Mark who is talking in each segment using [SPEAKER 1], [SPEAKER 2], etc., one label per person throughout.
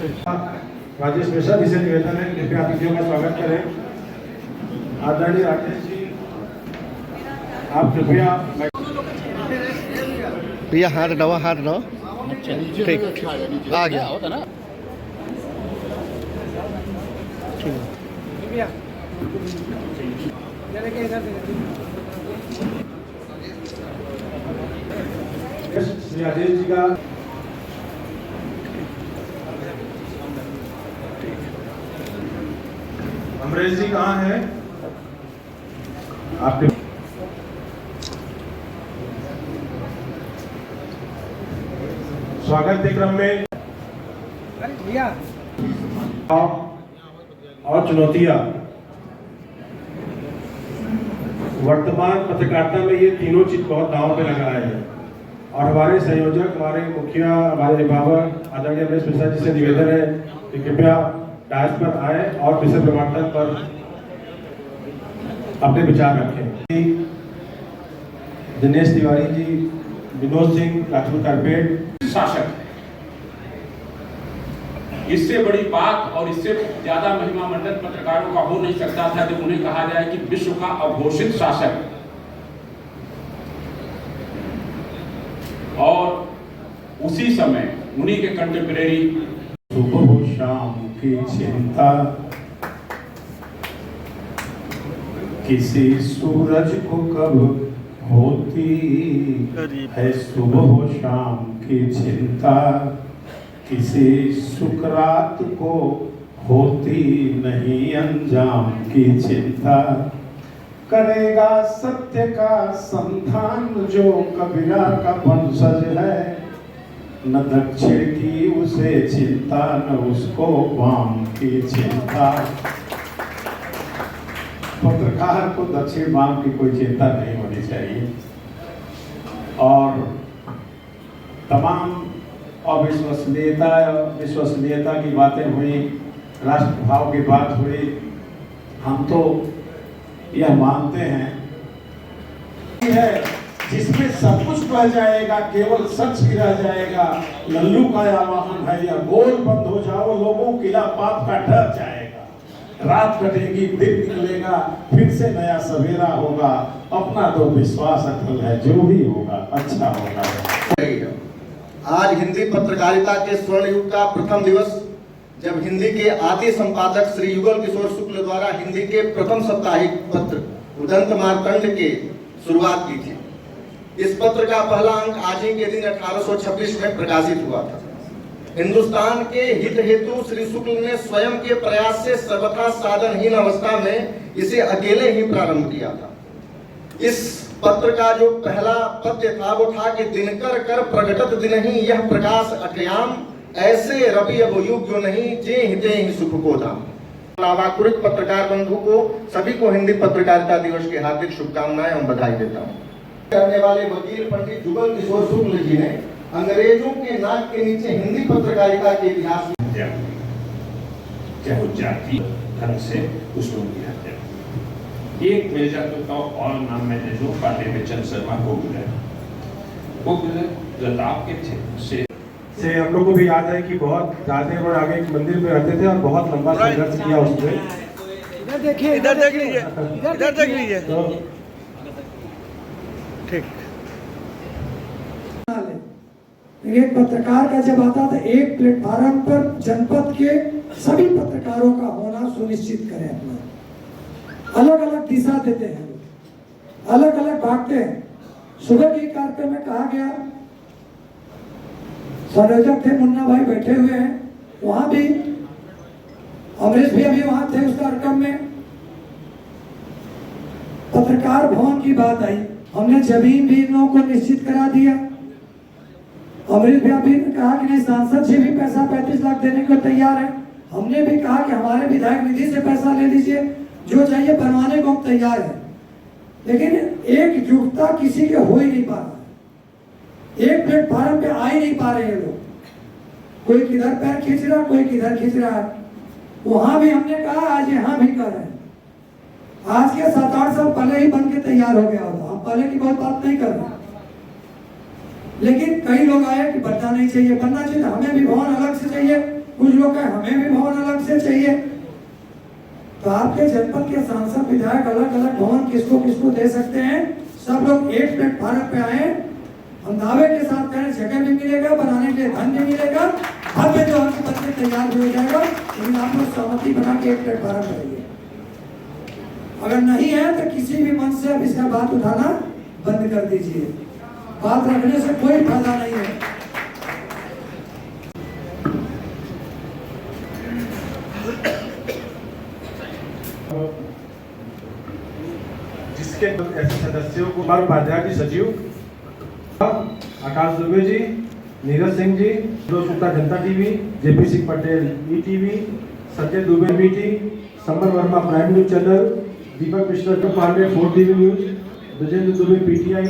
[SPEAKER 1] राजेश मिश्रा जी से निवेदन है, कृपया अतिथियों का स्वागत करें। आदरणीय राजेश जी, आप कृपया
[SPEAKER 2] भैया हाथ हटाओ। ठीक, आ गया होता ना।
[SPEAKER 1] श्री राजेश जी का अमरेश जी कहाँ है? आपके स्वागत के क्रम में और चुनौतियां वर्तमान पत्रकारिता में, ये तीनों चीज बहुत दांव पे लगा है और हमारे संयोजक, हमारे मुखिया, हमारे अभिभावक आदरणीय अमरेश मिश्रा जी से निवेदन है कि कृपया डायस पर आए और विषय प्रवर्तन पर अपने विचार रखें। दिनेश तिवारी जी, विनोद सिंह राजपूत कारपेट
[SPEAKER 3] शासक है। इससे बड़ी बात और इससे ज्यादा महिमा मंडित पत्रकारों का हो नहीं सकता था कि उन्हें कहा जाए कि विश्व का अघोषित शासक। और उसी समय उन्हीं के कंटेम्परेरी
[SPEAKER 1] सुबह शाम की चिंता किसी सूरज को कब होती है, सुबह शाम की चिंता किसी सुकरात को होती नहीं, अंजाम की चिंता करेगा सत्य का संधान जो कबीरा का वंशज है, न दक्षिण की उसे चिंता न उसको वाम की चिंता। पत्रकार को दक्षिण वाम की कोई चिंता नहीं होनी चाहिए। और तमाम विश्वसनीयता की बातें हुई, राष्ट्रभाव की बात हुई। हम तो यह मानते हैं जिसमें सब कुछ बह जाएगा, केवल सच ही रह जाएगा। लल्लू का आवाहन है, या गोल बंद हो जाओ लोगों, किला पाप का डर जाएगा। रात कटेगी, दिन निकलेगा, फिर से नया सवेरा होगा। अपना तो विश्वास अटल है, जो भी होगा अच्छा होगा।
[SPEAKER 2] आज हिंदी पत्रकारिता के स्वर्ण युग का प्रथम दिवस, जब हिंदी के आदि संपादक श्री युगल किशोर शुक्ल द्वारा हिंदी के प्रथम साप्ताहिक पत्र उदंत मार्तंड के शुरुआत की थी। इस पत्र का पहला अंक आज ही के दिन 1826 में प्रकाशित हुआ था। हिंदुस्तान के हित हेतु श्री शुक्ल ने स्वयं के प्रयास से सर्वथा साधनहीन अवस्था में इसे अकेले ही प्रारंभ किया था। इस पत्र का जो पहला पद्य था वो था कि दिनकर कर प्रगटत दिन ही यह प्रकाश अटयाम, ऐसे रवि अब युग जो नहीं जे हिते ही सुख को दाम। नवाकुरित पत्रकार बंधु को सभी को हिंदी पत्रकारिता दिवस की हार्दिक शुभकामनाएं एवं बधाई देता हूँ। करने वाले वकील पंडित जुगल किशोर शुक्ल जी ने अंग्रेजों के नाक के नीचे हिंदी पत्रकारिता के इतिहास में
[SPEAKER 3] चाहे वो जाति धर्म से उस लोगों की हत्या। एक मिर्जापुर का और नाम में है जो पांडे में चंद शर्मा को गुजरे प्रताप के थे
[SPEAKER 1] से हम लोग को भी याद है कि बहुत जाते और आगे एक मंदिर में रहते थे और बहुत लंबा संघर्ष किया उसने।
[SPEAKER 2] इधर देख लीजिए ठीक।
[SPEAKER 4] एक पत्रकार का जब आता था, एक प्लेटफार्म पर जनपद के सभी पत्रकारों का होना सुनिश्चित करें। अपना अलग अलग दिशा देते हैं, अलग अलग भागते हैं। सुबह के कार्यक्रम में कहा गया, संयोजक थे मुन्ना भाई बैठे हुए हैं, वहां भी अमरेश भी अभी वहां थे उस कार्यक्रम में। पत्रकार भवन की बात आई, हमने जमीन भी इन लोगों को निश्चित करा दिया। अमरीश भी ने कहा कि नहीं, सांसद जी भी पैसा 35 लाख देने को तैयार है। हमने भी कहा कि हमारे विधायक निधि से पैसा ले लीजिए, जो चाहिए बनवाने को हम तैयार है। लेकिन एकजुटता किसी के हो ही नहीं पा रहा, एक प्लेटफार्म पे आ ही नहीं पा रहे हैं लोग। कोई किधर पैर खींच रहा, कोई किधर खींच रहा है। वहां भी हमने कहा, आज यहाँ भी कर रहे हैं। आज के 7-8 साल पहले ही बन के तैयार हो गया होता, हम पहले की बहुत बात नहीं कर रहे। लेकिन कई लोग आए कि बनना नहीं चाहिए, बनना चाहिए, हमें भी भवन अलग से चाहिए। कुछ लोग लोग कहें हमें भी भवन अलग से चाहिए, तो आपके जनपद के सांसद विधायक अलग अलग भवन किसको किसको दे सकते हैं। सब लोग एक प्लेटफार्म पे आए, हम दावे के साथ करें जगह भी मिलेगा, बनाने के लिए धन भी मिलेगा, भव्य जो आपके बच्चे तैयार भी हो जाएगा। लेकिन आप लोग सहमति बना के एक प्लेटफार्म करिए। अगर नहीं है तो किसी भी मंच से अब इसका बात उठाना बंद कर दीजिए। बात रखने से कोई फायदा नहीं है।
[SPEAKER 5] जिसके ऐसे सदस्यों को कुमार उपाध्याय जी सचिव, आकाश Dubey ji, Neeraj Singh ji, Firoz Gupta Janta TV, JP Singh Patel ETV, Sanjay Dubey BT, Samar Verma Prime News channel, Deepak Mishra Pandey 4 TV news, Brajendra Dubey PTI.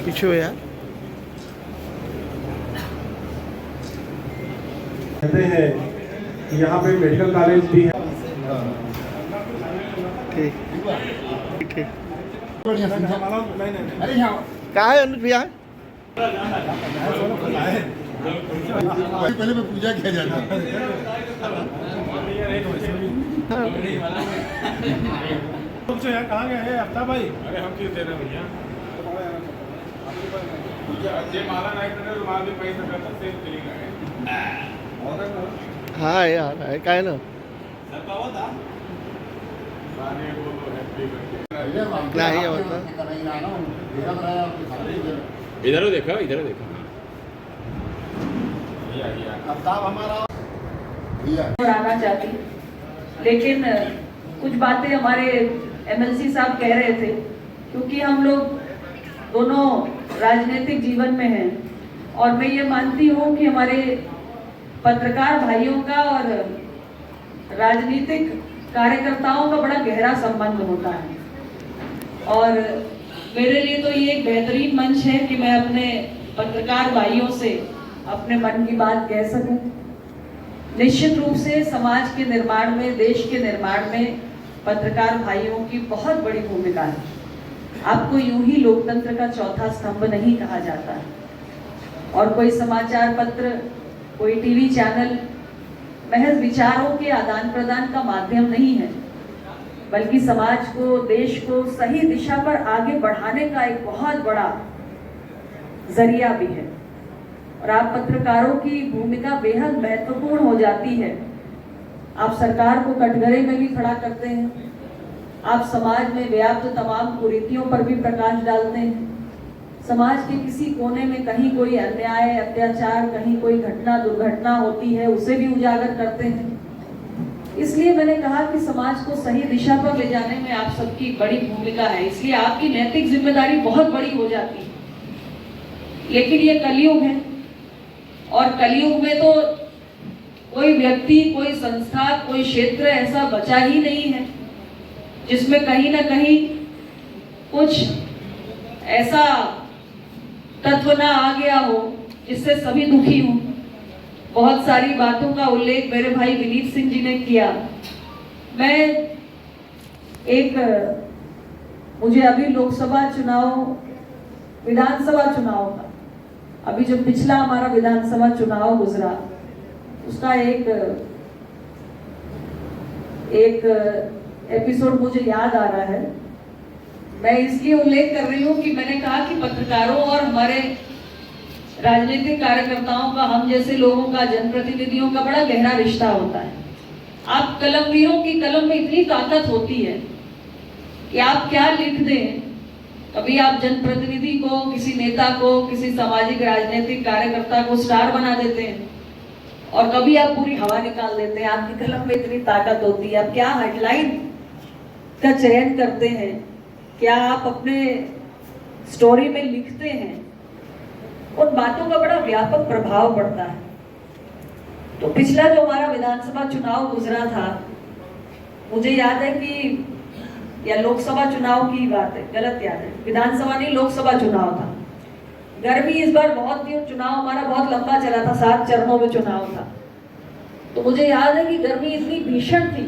[SPEAKER 2] पीछे हो यार।
[SPEAKER 5] कहते हैं कि यहाँ पे मेडिकल कॉलेज भी है।
[SPEAKER 2] ठीक है। कहाँ है अनुज भैया?
[SPEAKER 6] पहले में पूजा किया जाता है।
[SPEAKER 5] तुमसे यहाँ कहाँ गए हैं अफ्ताब भाई?
[SPEAKER 3] अरे हम क्यों दे रहे भैया? माला नहीं माल भी पैसा करता सेम फीलिंग है।
[SPEAKER 2] हाँ यार है काय ना नहीं होता।
[SPEAKER 3] इधर देखो इधर देखो।
[SPEAKER 6] हमारा
[SPEAKER 7] आना चाहती, लेकिन कुछ बातें हमारे एमएलसी साहब कह रहे थे, क्योंकि हम लोग दोनों राजनीतिक जीवन में हैं और मैं ये मानती हूँ कि हमारे पत्रकार भाइयों का और राजनीतिक कार्यकर्ताओं का बड़ा गहरा संबंध होता है। और मेरे लिए तो ये एक बेहतरीन मंच है कि मैं अपने पत्रकार भाइयों से अपने मन की बात कह सकूं। निश्चित रूप से समाज के निर्माण में, देश के निर्माण में पत्रकार भाइयों की बहुत बड़ी भूमिका है। आपको यूं ही लोकतंत्र का चौथा स्तंभ नहीं कहा जाता है। और कोई समाचार पत्र, कोई टीवी चैनल महज विचारों के आदान प्रदान का माध्यम नहीं है, बल्कि समाज को, देश को सही दिशा पर आगे बढ़ाने का एक बहुत बड़ा जरिया भी है। और आप पत्रकारों की भूमिका बेहद महत्वपूर्ण हो जाती है। आप सरकार को कटघरे में भी खड़ा करते हैं, आप समाज में व्याप्त तमाम कुरीतियों पर भी प्रकाश डालते हैं। समाज के किसी कोने में कहीं कोई अन्याय, अत्याचार, कहीं कोई घटना, दुर्घटना होती है, उसे भी उजागर करते हैं। इसलिए मैंने कहा कि समाज को सही दिशा पर ले जाने में आप सबकी बड़ी भूमिका है, इसलिए आपकी नैतिक जिम्मेदारी बहुत बड़ी हो जाती है। लेकिन ये कलयुग है और कलयुग में तो कोई व्यक्ति, कोई संस्था, कोई क्षेत्र ऐसा बचा ही नहीं है जिसमें कहीं ना कहीं कुछ ऐसा तत्व ना आ गया हो जिससे सभी दुखी हों। बहुत सारी बातों का उल्लेख मेरे भाई विनीत सिंह जी ने किया। मैं मुझे अभी लोकसभा चुनाव, विधानसभा चुनाव का, अभी जो पिछला हमारा विधानसभा चुनाव गुजरा, उसका एक एपिसोड मुझे याद आ रहा है। मैं इसलिए उल्लेख कर रही हूँ कि मैंने कहा कि पत्रकारों और हमारे राजनीतिक कार्यकर्ताओं का, हम जैसे लोगों का, जनप्रतिनिधियों का बड़ा गहरा रिश्ता होता है। आप कलमवीरों की कलम में इतनी ताकत होती है कि आप क्या लिख दें, कभी आप जनप्रतिनिधि को, किसी नेता को, किसी सामाजिक राजनीतिक कार्यकर्ता को स्टार बना देते हैं और कभी आप पूरी हवा निकाल देते हैं। आपकी कलम में इतनी ताकत होती है। आप क्या हेडलाइन का चयन करते हैं, क्या आप अपने स्टोरी में लिखते हैं, उन बातों का बड़ा व्यापक प्रभाव पड़ता है। तो पिछला जो हमारा विधानसभा चुनाव गुजरा था, मुझे याद है कि, या लोकसभा चुनाव की बात है, गलत याद है, विधानसभा नहीं लोकसभा चुनाव था। गर्मी इस बार बहुत थी, चुनाव हमारा बहुत लंबा चला था, 7 चरणों में चुनाव था। तो मुझे याद है कि गर्मी इतनी भीषण थी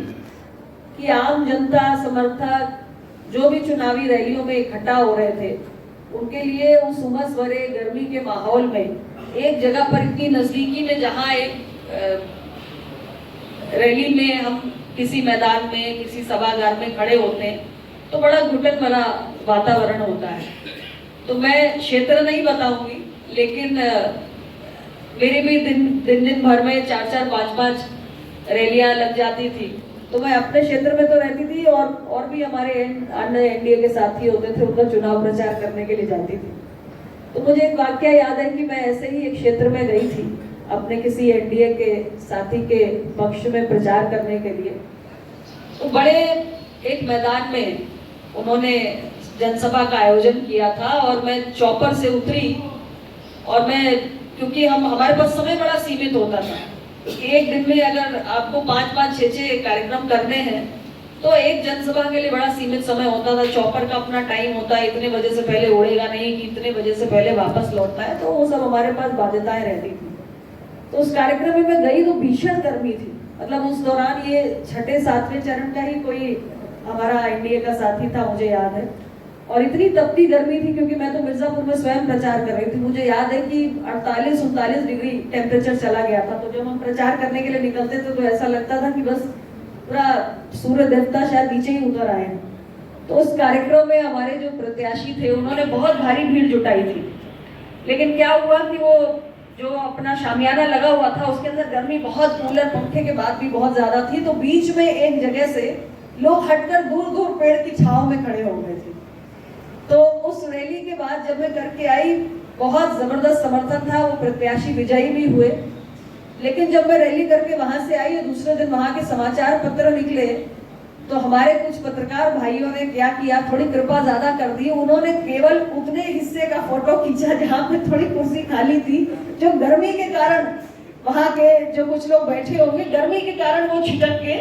[SPEAKER 7] कि आम जनता, समर्थक, जो भी चुनावी रैलियों में इकट्ठा हो रहे थे, उनके लिए उस उमस भरे गर्मी के माहौल में एक जगह पर इतनी नजदीकी में, जहां एक रैली में हम किसी मैदान में, किसी सभागार में खड़े होते हैं तो बड़ा घुटन भरा वातावरण होता है। तो मैं क्षेत्र नहीं बताऊंगी, लेकिन मेरे भी दिन भर में 4-4, 5-5 रैलियां लग जाती थी। तो मैं अपने क्षेत्र में तो रहती थी और भी हमारे अन्य एनडीए के साथी होते थे, उनका चुनाव प्रचार करने के लिए जाती थी। तो मुझे एक वाकया याद है कि मैं ऐसे ही एक क्षेत्र में गई थी अपने किसी एनडीए के साथी के पक्ष में प्रचार करने के लिए। तो बड़े एक मैदान में उन्होंने जनसभा का आयोजन किया था और मैं चॉपर से उतरी और मैं, क्योंकि हमारे पास समय बड़ा सीमित होता था, एक दिन में अगर आपको 5-5, 6-6 कार्यक्रम करने हैं तो एक जनसभा के लिए बड़ा सीमित समय होता था। चॉपर का अपना टाइम होता है, इतने बजे से पहले उड़ेगा नहीं कि इतने बजे से पहले वापस लौटना है, तो वो सब हमारे पास बाध्यताएं रहती थी। तो उस कार्यक्रम में मैं गई तो भीषण गर्मी थी। मतलब उस दौरान ये 6-7वें चरण का ही कोई हमारा एनडीए का साथी था, मुझे याद है, और इतनी तपती गर्मी थी क्योंकि मैं तो मिर्जापुर में स्वयं प्रचार कर रही थी। मुझे याद है कि 48-39 डिग्री टेम्परेचर चला गया था। तो जब हम प्रचार करने के लिए निकलते थे तो ऐसा लगता था कि बस पूरा सूर्य देवता शायद नीचे ही उतर आए हैं। तो उस कार्यक्रम में हमारे जो प्रत्याशी थे उन्होंने बहुत भारी भीड़ जुटाई थी, लेकिन क्या हुआ कि वो जो अपना शामियाना लगा हुआ था उसके अंदर गर्मी बहुत, कूलर पंखे के बाद भी बहुत ज्यादा थी। तो बीच में एक जगह से लोग हटकर दूर दूर पेड़ की छांव में खड़े हो गए थे। तो उस रैली के बाद जब मैं करके आई, बहुत जबरदस्त समर्थन था, वो प्रत्याशी विजयी भी हुए। लेकिन जब मैं रैली करके वहां से आई और दूसरे दिन वहां के समाचार पत्र निकले तो हमारे कुछ पत्रकार भाइयों ने क्या किया, थोड़ी कृपा ज्यादा कर दी। उन्होंने केवल उतने हिस्से का फोटो खींचा जहां पे थोड़ी कुर्सी खाली थी, जो गर्मी के कारण वहां के जो कुछ लोग बैठे होंगे, गर्मी के कारण वो छिटक के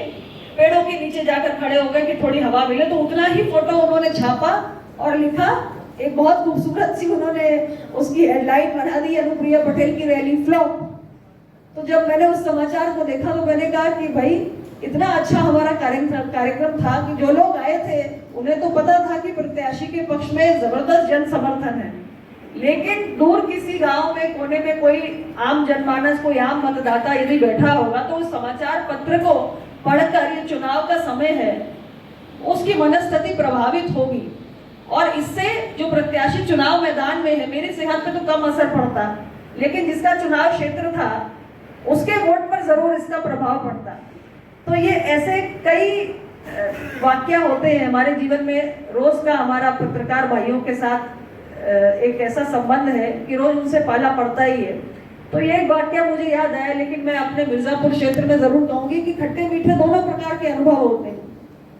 [SPEAKER 7] पेड़ों के नीचे जाकर खड़े हो गए कि थोड़ी हवा मिले। तो उतना ही फोटो उन्होंने छापा और लिखा, एक बहुत खूबसूरत सी उन्होंने उसकी हेडलाइन बना दी, अनुप्रिया पटेल की रैली फ्लॉप। तो जब मैंने उस समाचार को देखा तो मैंने कहा कि भाई इतना अच्छा हमारा कार्यक्रम था कि जो लोग आए थे उन्हें तो पता था कि प्रत्याशी के पक्ष में जबरदस्त जन समर्थन है, लेकिन दूर किसी गांव में कोने में कोई आम जनमानस, कोई आम मतदाता यदि बैठा होगा तो उस समाचार पत्र को पढ़कर, ये चुनाव का समय है, उसकी मनस्थिति प्रभावित होगी और इससे जो प्रत्याशी चुनाव मैदान में है, मेरी सेहत पे तो कम असर पड़ता, लेकिन जिसका चुनाव क्षेत्र था उसके वोट पर जरूर इसका प्रभाव पड़ता। तो ये ऐसे कई वाकया होते हैं हमारे जीवन में। रोज का हमारा पत्रकार भाइयों के साथ एक ऐसा संबंध है कि रोज उनसे पाला पड़ता ही है। तो ये एक वाकया मुझे याद आया, लेकिन मैं अपने मिर्जापुर क्षेत्र में जरूर कहूंगी कि खट्टे मीठे दोनों प्रकार के अनुभव होते हैं।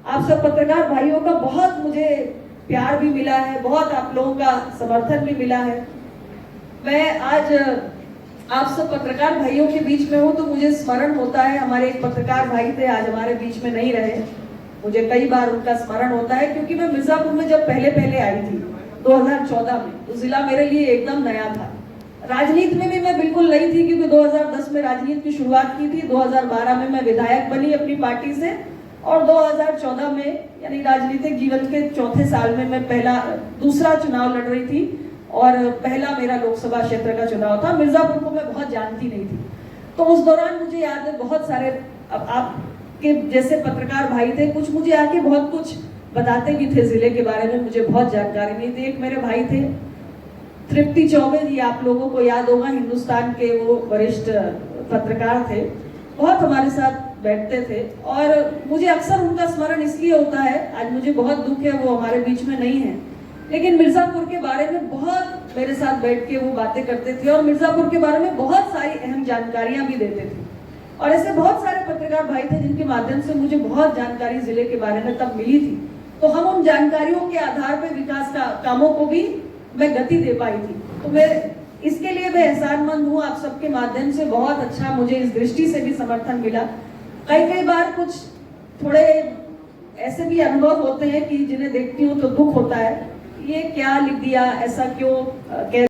[SPEAKER 7] आप सब पत्रकार भाइयों का बहुत मुझे प्यार भी मिला है, बहुत आप लोगों का समर्थन भी मिला है। मैं आज आप सब पत्रकार भाइयों के बीच में हूँ तो मुझे स्मरण होता है, हमारे एक पत्रकार भाई थे, आज हमारे बीच में नहीं रहे। मुझे कई बार उनका स्मरण होता है क्योंकि मैं मिर्जापुर में जब पहले आई थी 2014 में, तो जिला मेरे लिए एकदम नया था। राजनीति में भी मैं बिल्कुल नई थी क्योंकि 2010 में राजनीति की शुरुआत की थी, 2012 में मैं विधायक बनी अपनी पार्टी से और 2014 में यानी राजनीतिक जीवन के चौथे साल में मैं दूसरा चुनाव लड़ रही थी और पहला मेरा लोकसभा क्षेत्र का चुनाव था। मिर्जापुर को मैं बहुत जानती नहीं थी। तो उस दौरान मुझे याद है बहुत सारे आपके जैसे पत्रकार भाई थे, कुछ मुझे आके बहुत कुछ बताते भी थे जिले के बारे में, मुझे बहुत जानकारी नहीं थी। एक मेरे भाई थे तृप्ति चौबे जी, आप लोगों को याद होगा, हिंदुस्तान के वो वरिष्ठ पत्रकार थे, बहुत हमारे साथ बैठते थे और मुझे अक्सर उनका स्मरण इसलिए होता है, आज मुझे बहुत दुख है वो हमारे बीच में नहीं है, लेकिन मिर्जापुर के बारे में बहुत मेरे साथ बैठ के वो बातें करते थे और मिर्जापुर के बारे में बहुत सारी अहम जानकारियां भी देते थे। और ऐसे बहुत सारे पत्रकार भाई थे जिनके माध्यम से मुझे बहुत जानकारी जिले के बारे में तब मिली थी। तो हम उन जानकारियों के आधार पर विकास का कामों को भी मैं गति दे पाई थी। तो मैं इसके लिए मैं एहसानमंद हूँ, आप सबके माध्यम से बहुत अच्छा मुझे इस दृष्टि से भी समर्थन मिला। कई बार कुछ थोड़े ऐसे भी अनुभव होते हैं कि जिन्हें देखती हूँ तो दुख होता है, ये क्या लिख दिया, ऐसा क्यों कह